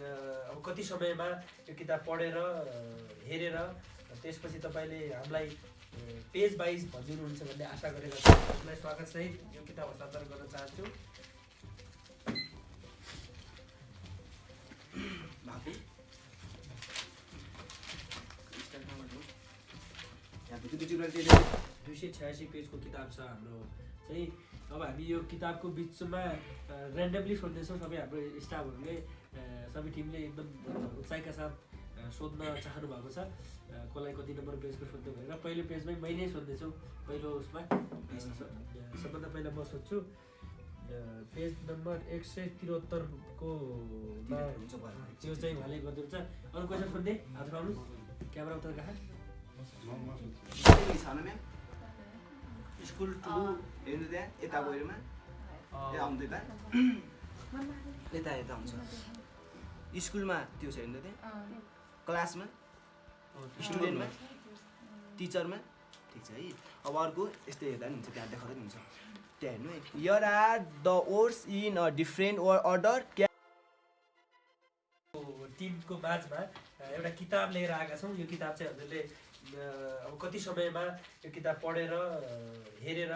अब कति समयमा यो किताब पढेर हेरेर त्यसपछि तपाईँले हामीलाई पेज वाइज भनिदिनुहुन्छ भन्ने आशा गरेका छौँ। तपाईँलाई स्वागतसहित यो किताब हस्तान्तरण गर्न चाहन्छु। दुई 286 पेजको किताब छ हाम्रो चाहिँ। अब हामी यो किताबको बिचमा ऱ्यान्डमली सोध्दैछौँ। सबै हाम्रो स्टाफहरूले सबै टिमले एकदम उत्साहका साथ सोध्न चाहनु भएको छ कसलाई कति नम्बर पेजको सोध्नु भनेर। पहिलो पेजमै मैले सोध्दैछु। पहिलो उसमा सबभन्दा पहिला म सोध्छु पेज नम्बर 173 को त्यो चाहिँ उहाँले गरिदिनुहुन्छ। अरू क्वेसन सोध्ने हात उठाउनु। क्यामेरा उता कहाँ स्कुल टु हेर्नु त्यहाँ यता गएरमा आउँदै त यता यता हुन्छ। स्कुलमा त्यो छ हेर्नु त्यहाँ क्लासमा स्टुडेन्टमा टिचरमा ठिक छ है। अब अर्को यस्तै हेर्दा पनि हुन्छ त्यहाँ देखाउँदै हुन्छ त्यहाँ हेर्नु है। Here are the words in a different order. टिमको माझमा एउटा किताब लिएर आएका छौँ। यो किताब चाहिँ हजुरले अब कति समयमा यो किताब पढेर हेरेर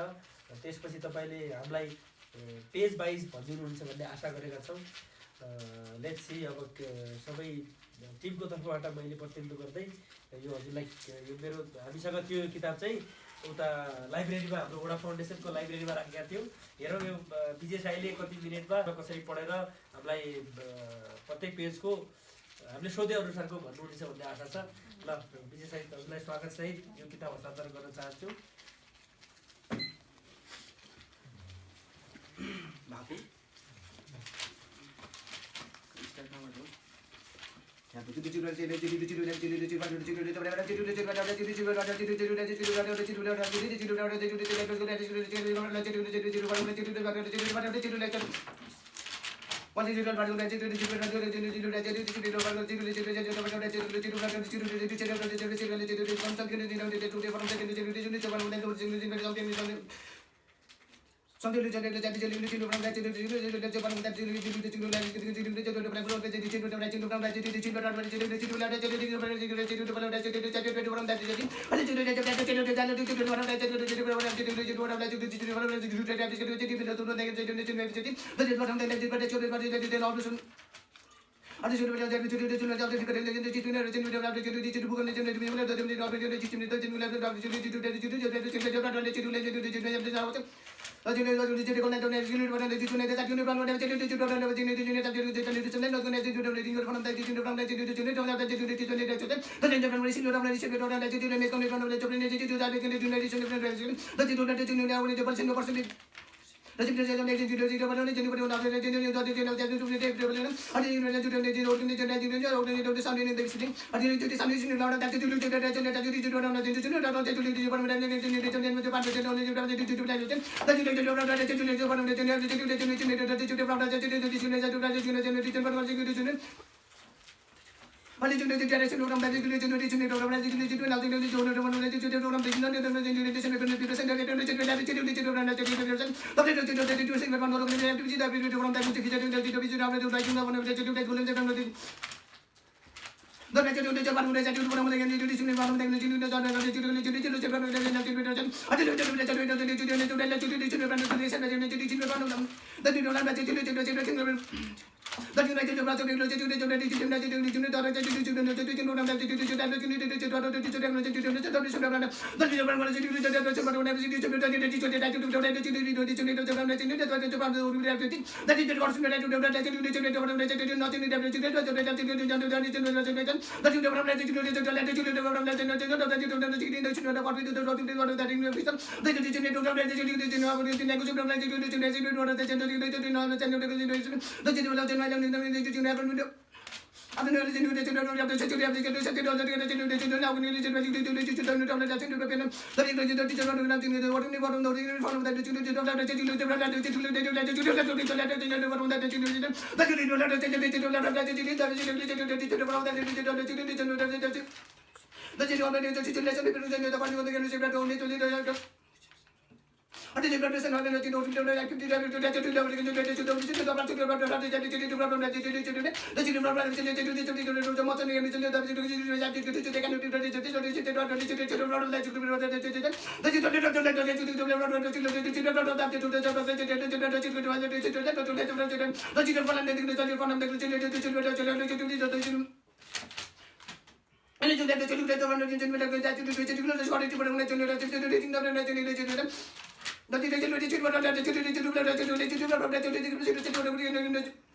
त्यसपछि तपाईँले हामीलाई पेज वाइज भनिदिनुहुन्छ भन्ने आशा गरेका छौँ। लेट्स सी अब सबै टिमको तर्फबाट मैले प्रतिनिधित्व गर्दै यो हजुरलाई यो मेरो हामीसँग त्यो किताब चाहिँ उता लाइब्रेरीमा हाम्रो वडा फाउन्डेसनको लाइब्रेरीमा राखेका थियौँ। हेरौँ यो विजय साईले कति मिनटमा कसरी पढेर हामीलाई प्रत्येक पेजको हामीले सोधे अनुसारको भन्नुहुनेछ भन्ने आशा छ। ल विजय साई हजुरलाई स्वागतसहित यो किताब हस्तान्तरण गर्न चाहन्छु।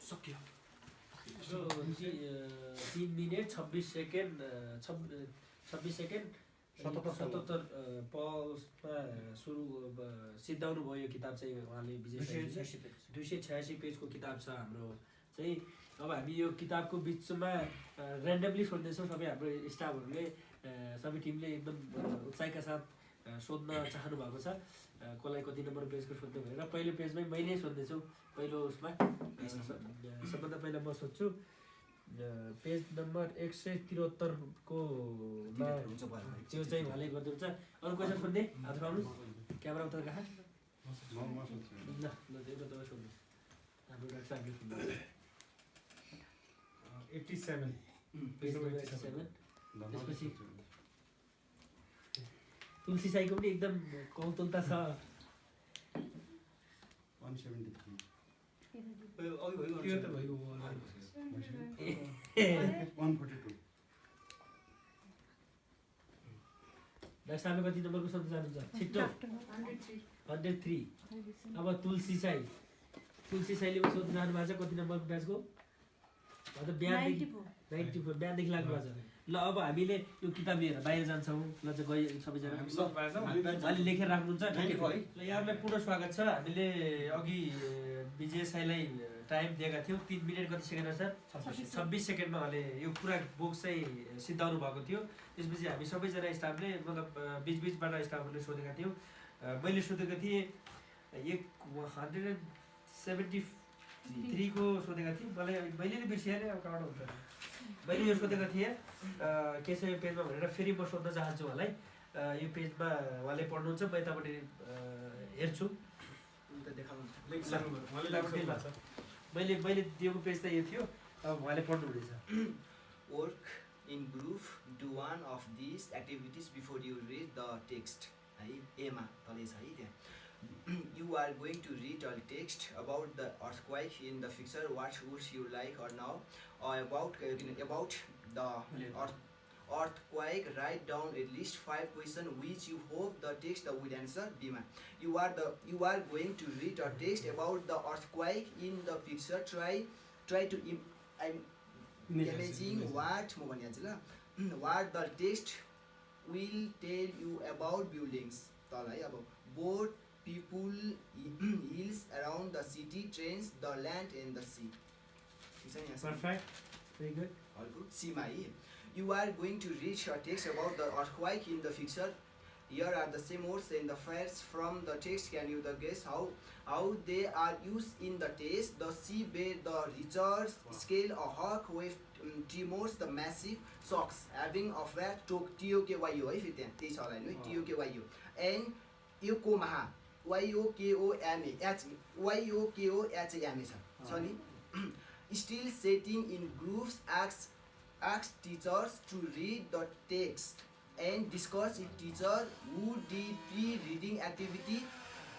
सक्यो 3 मिनेट 26 सेकेन्ड 26 सेकेन्ड 77 पल्समा सुरु सिद्धाउनु भयो यो किताब चाहिँ उहाँले विजय 286 पेजको किताब छ हाम्रो चाहिँ। अब हामी यो किताबको बिचमा ऱ्यान्डमली सोध्दैछौँ सबै हाम्रो स्टाफहरूले सबै टिमले एकदम उत्साहका साथ सोध्न चाहनु भएको छ कसलाई कति नम्बर पेजको सोध्नु भनेर। पहिलो पेजमै मैले सोध्दैछु पहिलो उसमा सबभन्दा पहिला म सोध्छु पेज नम्बर 173 को त्यो चाहिँ उहाँले गरिदिनुहुन्छ। अरू क्वेसन सोध्ने हात उठाउनु क्यामेरा उता कहाँ ल ल त्यो तपाईँ सोध्नु हाम्रो डाक्टर साहबले सोध्नुहुन्छ 87 पेज नम्बर 87 त्यसपछि तुलसी साईको पनि एकदम कौतुकता छ 173 त्यो त भइगयो 142 डाक्टर साहबले कति नम्बरको सोध्न चाहनुहुन्छ छिट्टो 103 अब तुलसी साईले पनि सोध्न चाहनु भएको छ कति नम्बरको ब्याचको अन्त बिहानदेखि 94 बिहानदेखि लाग्नु भएको छ। ल अब हामीले यो किताब लिएर बाहिर जान्छौँ ल चाहिँ गइ सबैजना अहिले लेखेर राख्नुहुन्छ ल यहाँलाई पुनः स्वागत छ। हामीले अघि विजय साईलाई टाइम दिएका थियौँ 3 मिनेट कति सेकेन्ड सर 26 सेकेन्डमा उहाँले यो पुरा बुक चाहिँ सिद्धाउनु भएको थियो। त्यसपछि हामी सबैजना स्टाफले मतलब बिचबिचबाट स्टाफहरूले सोधेका थियौँ। मैले सोधेको थिएँ 173 को सोधेका थिएँ मैले नै बिर्सिहालेँ अब कहाँबाट हुन्छ मैले यो सोधेको थिएँ के छ यो पेजमा भनेर फेरि म सोध्न चाहन्छु उहाँलाई। यो पेजमा उहाँले पढ्नुहुन्छ म यतापट्टि हेर्छु मैले दिएको पेज त यो थियो अब उहाँले पढ्नु हुँदैछ। Work in group, do one of these activities before you read the text. है एमा तलै छ है त्यहाँ You are going to read a text about the earthquake in the future. What would you like or know about the earthquake? Write down at least 5 questions which you hope the text will answer. Bima, you are going to read a text about the earthquake in the future. Try to imagine what the text will tell you about buildings. Boat, people, hills around the city, trains, the land and the sea. Perfect. Very good. All good. Simai, you are going to read a text about the earthquake in the future. Here are the same words and the facts from the text. Can you guess how they are used in the text? The sea bed, the Richter scale, a hawk wave tremors, the massive shocks having of that TOKYO, if it is all I know, TOKYO, and Yokomaha, YOKOHAMA. Sorry. Still sitting in groups, ask teachers to read the text and discuss it. Teacher would did pre-reading activity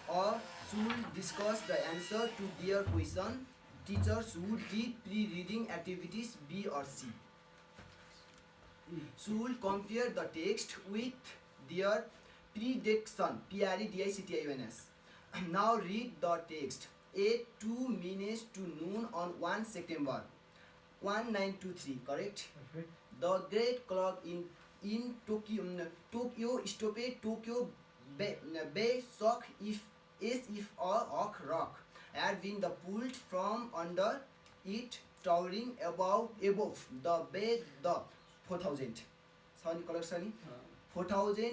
or should discuss the answer to their question. Teachers who did pre-reading activities B or C should compare the text with their prediction PREDICTIONS. Now read the text. At 2 minutes to noon on 1 September 1923, correct? Perfect. The great clock in Tokyo stopped. Tokyo Bay shock as if a hawk rock had been pulled from under it, towering above the bay. The 4,000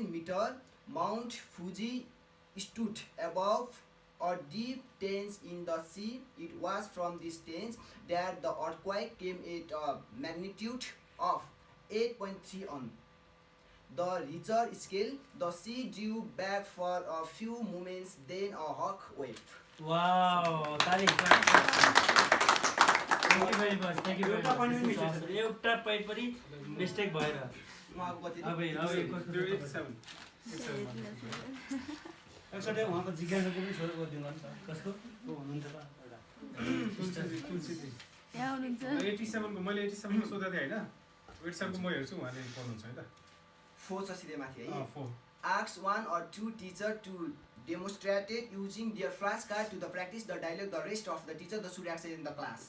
meter Mount Fuji stood above a deep trench in the sea. It was from this trench that the earthquake came at a magnitude of 8.3 on. the richer scale, the sea drew back for a few moments, then a hawk waved. Wow ताली thank you very much एउटा point पनि mistake भएर उहाँको कति अब एकचोटि उहाँको जिज्ञासाको पनि छोरो गरिदिनु नि त कसको को हुनुहुन्छ त यहाँ हुनुहुन्छ 87 को मैले 87 को सोधेको थिएँ हैन 87 को म हेर्छु उहाँले पढ्नुहुन्छ है त 4 छ सिधै माथि है 4 Ask one or two teacher to demonstrate it using their flashcard to the practice the dialogue the rest of the teacher the students in the class.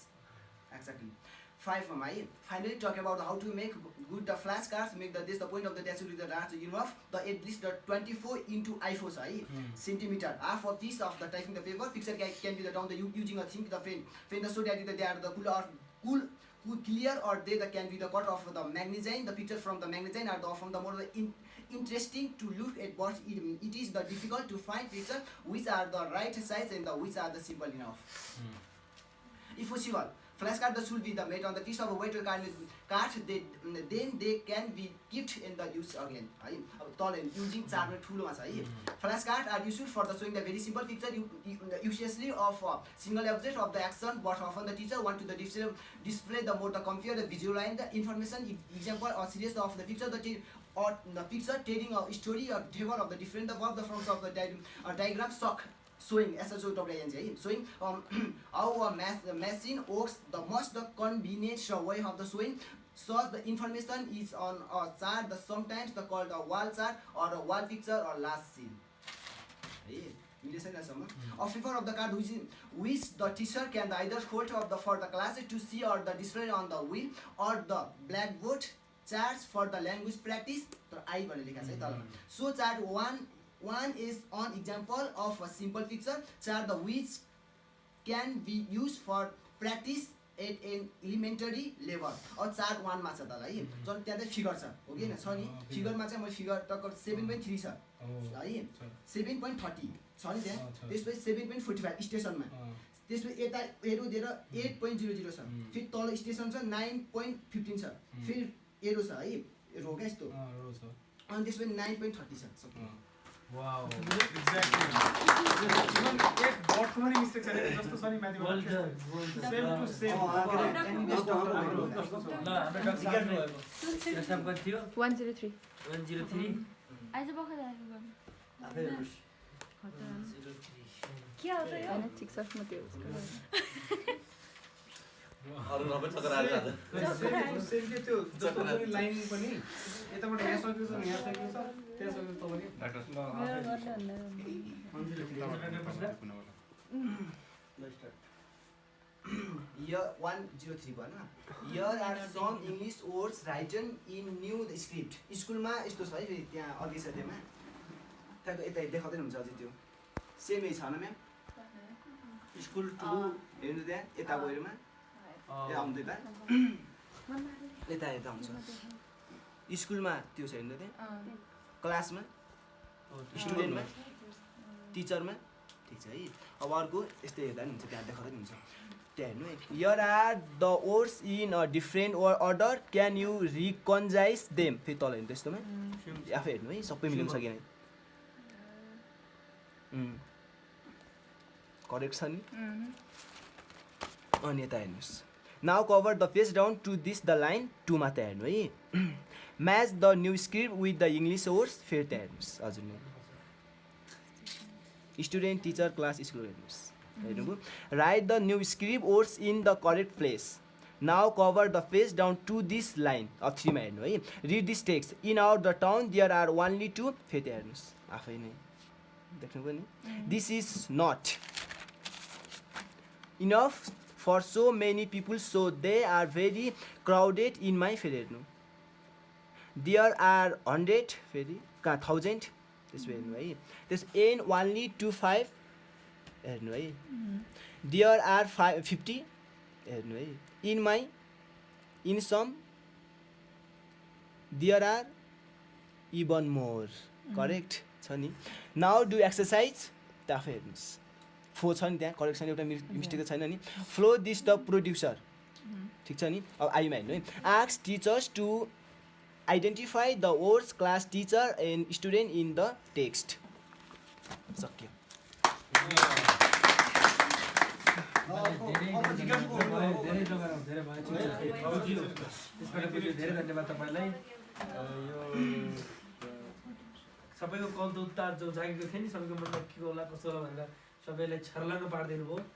Exactly. 5 my finally talk about how to make good the flashcards, make this the point of the test with the dance you know the at least the 24 into I4 centimeter half of piece of the typing the paper picture can be the down the using a think the frame the so that they are the cool clear or they the can be the cut of the magazine the picture from the magazine are the from the more interesting to look at what it is the difficult to find picture which are the right size and the which are the simple enough. If possible flashcard the should be the made on the piece of a weighted card then they can be kept in the use again है अब तल using chart ठुलोमा छ है flashcard are used for the showing the very simple picture usually of a single object of the action but often the teacher want to the display the more the compare the visualize the information example or series of the picture or the picture telling a story or table of the different above the forms of the diagram showing SHOWING showing how a machine works the most the convenient way of the showing such the information is on a chart the sometimes the called a wall chart or a wall picture or last scene. A figure of the card which the teacher can either hold of the for the class to see or the display on the wheel or the blackboard charts for the language practice. So chart one is an example of a simple picture chart the which can be used for practice at an elementary level. और chart 1 मा छ त है जन त्यहाँ चाहिँ figure छ हो कि हैन छ नि फिगरमा चाहिँ म फिगर टक्क 7.3 छ है 7.30 छ नि त्यहाँ त्यसपछि 7.45 स्टेसनमा त्यसपछि यता एरो दिएर 8.00 छ फेरि तल स्टेसन छ 9.15 छ फेरि एरो छ है रो क्या यस्तो अनि त्यसपछि 9.30 छ वाउ एक्ज्याक्टली इभन एक डट पनि मिस्टेक छैन जस्तो छ नि माथि well done same to same ल हाम्रो डक्टर गर्नु भएको एक्जाम कति थियो 103 103 आज बखत आएको गर्नु आफै हेर्नुस् के हो त यो हैन ठिक छ म त्यो अरु नभए चक्कर आएर जान्छ सेम के त्यो जस्तो पनि लाइन पनि यताबाट यहाँ सकियो छ यहाँ सकियो छ त्यहाँ सकियो त पनि डाक्टर Year 103 भन Here are some English words written in new script. स्कुलमा यस्तो छ है फेरि त्यहाँ अघि छ त्यसमा त्यहाँको यता देखाउँदैन हुन्छ अझै त्यो सेमै छ न म्याम स्कुल 2 हेर्नु त्यहाँ यता गएरमा ए आउँदै त यता हुन्छ स्कुलमा त्यो छ हेर्नु त्यहाँ क्लासमा स्टुडेन्टमा टिचरमा ठिक छ है अब अर्को यस्तै हेर्दा नि हुन्छ त्यहाँ देखाउँदै हुन्छ त्यहाँ हेर्नु है Here are the words in a different order can you reconcile them फेरि तल हेर्नु त्यस्तोमा आफै हेर्नु है सबै मिलाउन सकेन करेक्ट छ नि अनि यता हेर्नुहोस् Now cover the face down to this the line 2 मा त हेर्नु है Match the new script with the English words फेरि त हेर्नुहोस् हजुर नि स्टुडेन्ट टिचर क्लास स्कुल हेर्नुहोस् हेर्नुभयो Write the new script words in the correct place. Now cover the face down to this line of 3 मा हेर्नु है Read this text. In our the town there are only 2 फेरि त हेर्नुहोस् आफै नै देख्नुभयो नि This is not enough for so many people so they are very crowded in my फेरि हेर्नु There are 100 फेरि कहाँ 1000 त्यसो हेर्नु है त्यस n only 25 हेर्नु है There are 50 हेर्नु है In my in some there are even more correct छ नि Now do exercise त आफै हेर्नुहोस् 4 छ नि त्यहाँ करेक्सन एउटा मिस्टेक छैन नि Flow this the producer ठिक छ नि अब आइमा हेर्नु है Ask teachers to identify the words class teacher and student in the text सक्यो धेरै जग्गा धेरै भयो त्यसबाट बुझ्यो धेरै धन्यवाद तपाईँलाई यो सबैको कल त उत्तार जो जागेको थियो नि सबैको मनमा के होला कस्तो होला भनेर सबैलाई छर्लङ्ग पारिदिनु भयो